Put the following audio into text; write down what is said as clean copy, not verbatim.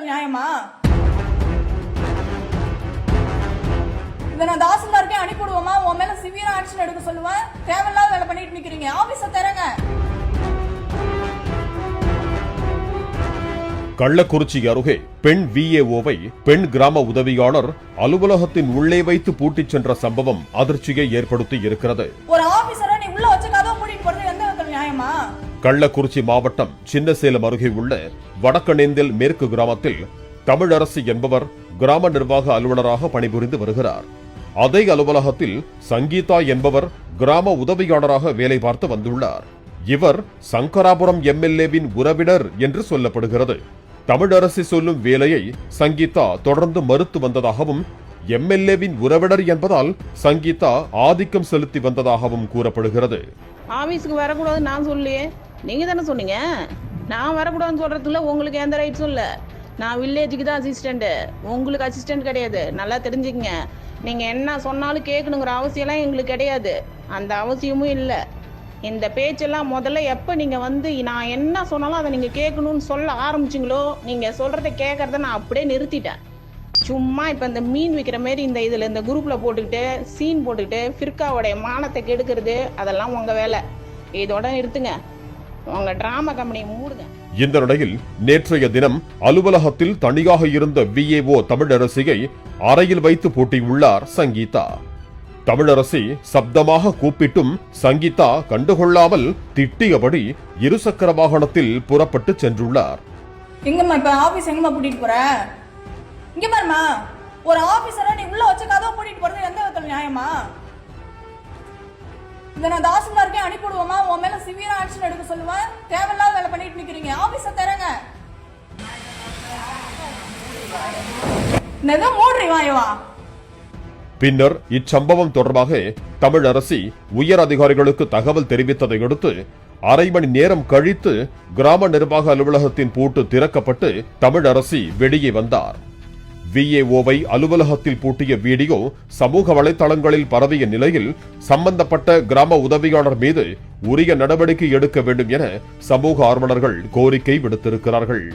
இடங்கள் நியாயமா? இதை நான் தாசில்தாருக்கே அனுப்பிடுவோமா? உன் மேல சிவியரா ஆக்ஷன் எடுக்க சொல்லுவேன். தேவையில்லாத வேலை பண்ணிட்டு நிக்கிறீங்க. ஆபீஸ தரங்க. கள்ளக்குறிச்சி அருகே பெண் விஏஓவை பெண் கிராம உதவியாளர் அலுவலகத்தின் உள்ளே வைத்து பூட்டிச் சென்ற சம்பவம் அதிர்ச்சியை ஏற்படுத்தி இருக்கிறது. ஒரு ஆபீசரை நீ உள்ள வச்சு கதவை மூடிட்டு போறது எந்த விதத்தில் நியாயமா? கள்ளக்குறிச்சி மாவட்டம் சின்னசேலம் அருகே உள்ள வடக்கணேந்தில் மேற்கு கிராமத்தில் தமிழரசி என்பவர் கிராம நிர்வாக அலுவலராக பணிபுரிந்து வருகிறார். அதே அலுவலகத்தில் சங்கீதா என்பவர் கிராம உதவியாளராக வேலை பார்த்து வந்துள்ளார். இவர் சங்கராபுரம் எம்எல்ஏவின் உறவினர் என்று சொல்லப்படுகிறது. தமிழரசி சொல்லும் வேலையை சங்கீதா தொடர்ந்து மறுத்து வந்ததாகவும் எம்எல்ஏவின் உறவினர் என்பதால் சங்கீதா ஆதிக்கம் செலுத்தி வந்ததாகவும் கூறப்படுகிறது. ஆபீஸ்க்கு வரக்கூடாது நான் சொல்லியே, நீங்க தானே சொன்னீங்க. நான் வரக்கூடாதுன்னு சொல்றதுல உங்களுக்கு எந்த ரைட்ஸும் இல்லை. நான் வில்லேஜுக்கு தான் அசிஸ்டண்ட், உங்களுக்கு அசிஸ்டன்ட் கிடையாது. நல்லா தெரிஞ்சுக்கங்க. நீங்க என்ன சொன்னாலும் கேட்கணுங்கிற அவசியம்லாம் எங்களுக்கு கிடையாது. அந்த அவசியமும் இல்லை. இந்த பேச்செல்லாம் முதல்ல எப்போ நீங்கள் வந்து நான் என்ன சொன்னாலும் அதை நீங்கள் கேட்கணும்னு சொல்ல ஆரம்பிச்சிங்களோ, நீங்கள் சொல்கிறத கேட்குறத நான் அப்படியே நிறுத்திட்டேன். சும்மா இப்போ இந்த மீன் விற்கிற மாரி இந்த குரூப்பில் போட்டுக்கிட்டு சீன் போட்டுக்கிட்டு ஃபிர்காவோடைய மானத்தை கெடுக்கிறது அதெல்லாம் உங்கள் வேலை. இதோட நிறுத்துங்க. உங்கள் ட்ராமா கம்பெனியை மூடுங்க. இந்த நிலையில் நேற்றைய தினம் அலுவலகத்தில் தனியாக இருந்த விஏஓ தமிழரசியை அறையில் வைத்து பூட்டியுள்ளார் சங்கீதா. தமிழரசி சப்தமாக கூப்பிட்டும் சங்கீதா கண்டுகொள்ளாமல் திட்டியபடி இருசக்கர வாகனத்தில் புறப்பட்டு சென்றுள்ளார். எங்கம்மா இப்ப ஆபீஸ் எங்கம்மா கூட்டிட்டு போற? இங்க பாருமா, ஒரு ஆபீசரை நீ உள்ள வச்சு கதவை கூட்டிட்டு போறது எந்த விதத்தில் நியாயமா? இதை நான் தாசில்தாருக்கே அனுப்பிடுவோமா? உன் மேல சிவியரா ஆக்ஷன் எடுக்க சொல்லுவேன். தேவையில்லாத வேலை பண்ணிட்டு நிக்கிறீங்க. ஆபீஸ தரங்க. நெதம் மூடுறி வாயவா. பின்னர் இச்சம்பவம் தொடர்பாக தமிழரசி உயர் அதிகாரிகளுக்கு தகவல் தெரிவித்ததை அடுத்து அரை மணி நேரம் கழித்து கிராம நிர்வாக அலுவலகத்தின் பூட்டு திறக்கப்பட்டு தமிழரசி வெளியே வந்தார். விஏஓவை அலுவலகத்தில் பூட்டிய வீடியோ சமூக வலைதளங்களில் பரவிய நிலையில் சம்பந்தப்பட்ட கிராம உதவியாளர் மீது உரிய நடவடிக்கை எடுக்க வேண்டும் என சமூக ஆர்வலர்கள் கோரிக்கை விடுத்திருக்கிறார்கள்.